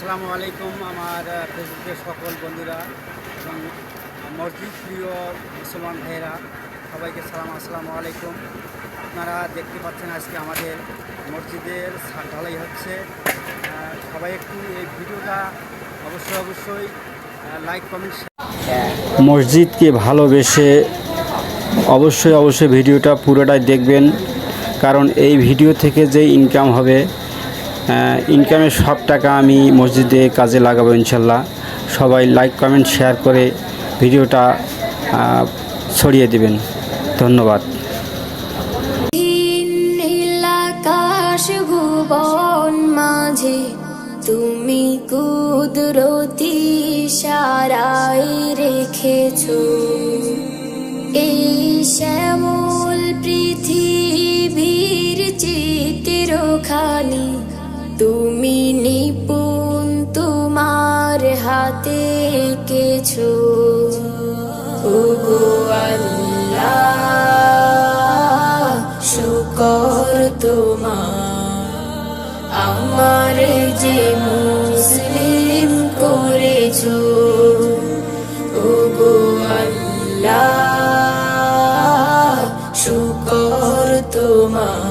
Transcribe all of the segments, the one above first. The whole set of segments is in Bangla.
আসসালামু আলাইকুম আমার ফেসবুকের সকল বন্ধুরা এবং মসজিদ প্রিয় মুসলমান ভাইয়েরা সবাইকে সালাম। আসসালামু আলাইকুম। আপনারা দেখতে পাচ্ছেন আজকে আমাদের মসজিদের ছাদ ঢালাই হচ্ছে। সবাই একটু এই ভিডিওটা অবশ্যই লাইক কমেন্ট। মসজিদকে ভালোবেসে অবশ্যই ভিডিওটা পুরোটাই দেখবেন, কারণ এই ভিডিও থেকে যে ইনকাম হবে ইনকামের সব টাকা আমি মসজিদে কাজে লাগাবো ইনশাল্লাহ। সবাই লাইক কমেন্ট শেয়ার করে ভিডিওটা ছড়িয়ে দিবেন। ধন্যবাদ। আকাশ ভুবন মাঝে তুমি কুদরতি ইশারায় রেখেছো এই শ্যামল পৃথিবীর চিত্রখানি। তুমি নিপুণ তোমার হাতে এঁকেছো। ওগো আল্লাহ, শুকর তোমার আমার যে মুসলিম করেছো। ওগো আল্লাহ, শুকর তোমার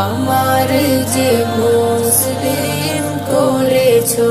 আমার যে মুসলিম করেছো।